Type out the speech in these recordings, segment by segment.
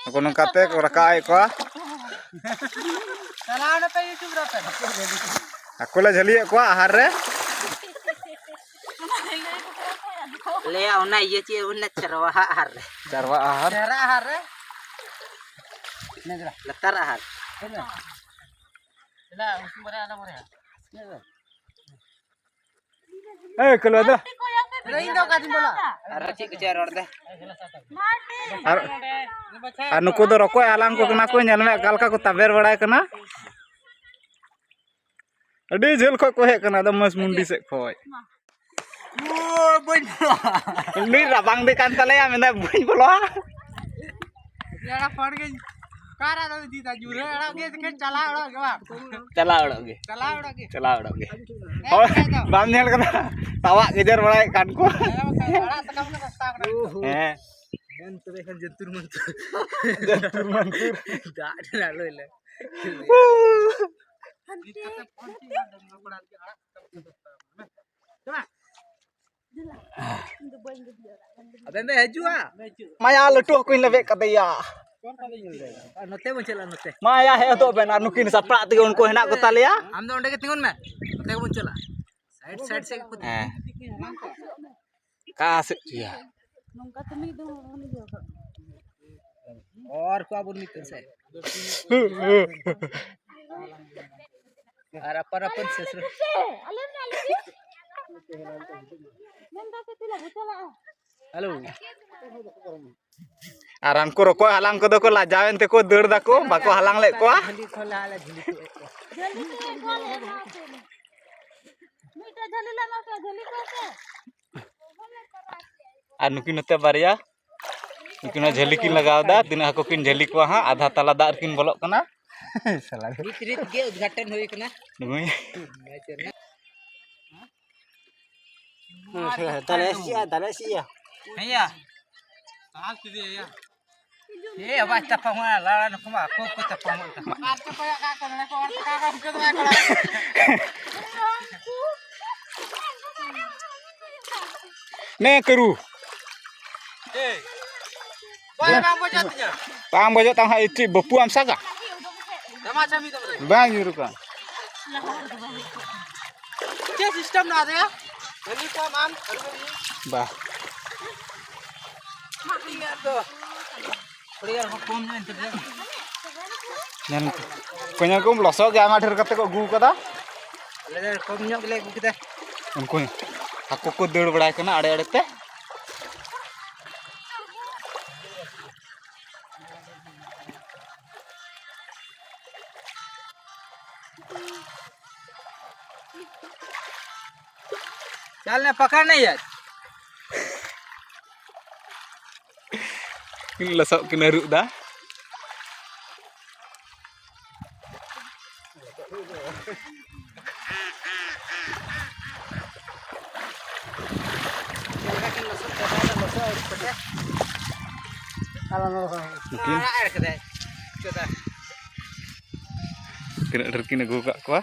Aku nangkate ko rakai ko. Salah na pa YouTube rata. Aku lah jali ko ahar re. Le ona ye che una charwa ahar. Jarwa ahar. Chara ahar. Negra. Latar ahar. Ila usim bara ana bara. Kalau ada. Indo kadin bola. Ara cik ke rod deh. Anu ko do rokoi alang ko kena ko nyal me galka ko taber barai kana. Adi jel ko hek kana da mas mundi se khoi. Boy. Ni rabang de kan tale ya menda buin bolo. Yara pad ge kara do dita jure ara ge ke chala ora ge ba. Chala odoge. Chala ora ge. Chala odoge. Oh, bam nyel kana. Tawa kejar barai kan ko. Ara takam na kasta kana. Dan tebe kan jentur mantur. Jantur mantur. Da da lo le. Abe me hejua. Maya letuh ko lebe kataya. Note bon chala note. Maya he to ben anukin sapra ti unko henak ko talia. हम तो उनके तिगुन में note bon chala. Side से कुछ. Ka asik dia. और को अब निकल से. Ara para pun sesro. Halo. Aran ko rokoi halang ko do ko lajawen te ko deur da ko bako halang lek ko. Jali khola ala jali ko. जल्दी से खोल है ना से मीठा जल्दी लगा के जल्दी कैसे Anukin te baria. Nukin jeli kin lagaw da tina ko kin jeli ko ha adha tala da kin bolok kana. Salah. रीत के उद्घाटन हुई कना. Nungui. Talesia. Iya. Hal tu dia ya. Ye abah tapang mana lara nak kuma ko tapang mana. Kat ko ya ka kana ko ka ko ka ko. Ne keru. Eh. Boy bang bojatnya. Tang bojo tang ha itri bepu am saga. Sama sami tu. Bang yuru kan. क्या system ना दे जल्दी को मान Bah. Mafia तो player को कम नहीं inter Nyan konya ko losok ge ama dher kate ko gu kada. Player कम ᱧᱚᱜ ᱜᱮᱞᱮ ᱟᱹᱜᱩ ᱠᱮᱫᱟ Unko aku ko deur badai kana ade ade te. चलने पकड़ नहीं यार Kin losok kin eruk da. Mungkin air kedai coba kena derkin agu kak ko.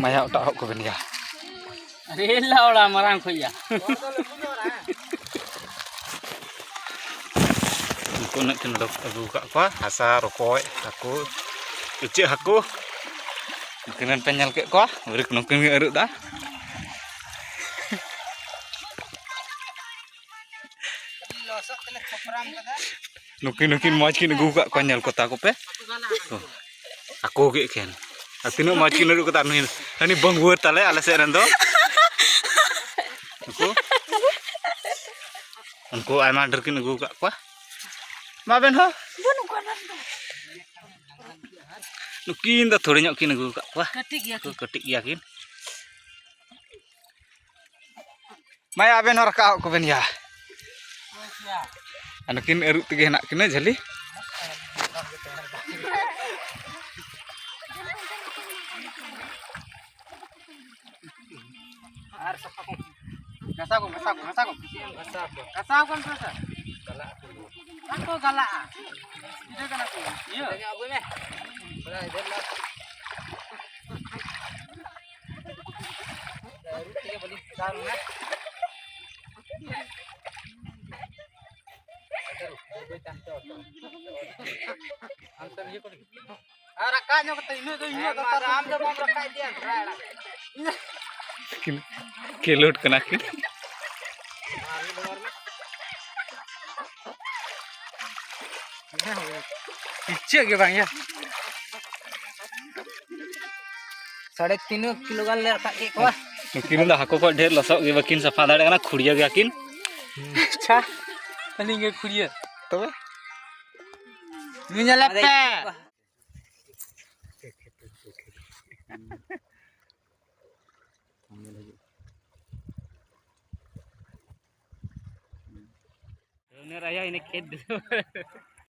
Maya tak ko ben ya. रेला वाला मरांग खोया Unko nak kena agu kak ko hasa rokoi aku ucik aku. Mungkinan penyal ke ko, urik nongkin eruk da. लसक तने खपराम कदा Nukin moj kin agu kak ko nyal kota ko pe. Aku ge ken. Atino moj kin eruk kata anu. Ani bang word tale ala se rando. Unko aiman derkin agu kak ko. Ma ben ho. Nukin da thori nyok kin agu kak ko. कटिक या Ko ketik yakin. Maya ben hor ka ko ben ya. Anukin eruk tige nak kena jali. आर सफा को गसा को presa galak aku galak itu kan aku iya tanya abu me boleh idarlah dari tiga balik sarung ya केलोट कना किन इच्छे के बांग या 3.5 किलो गान ले रखा के को किन दा हाको को ढेर लसक गे बकिन सफा दाड़े कना खुड़िया गया किन अच्छा तनी के खुड़िया तबे नुला पे ने राया इने खेत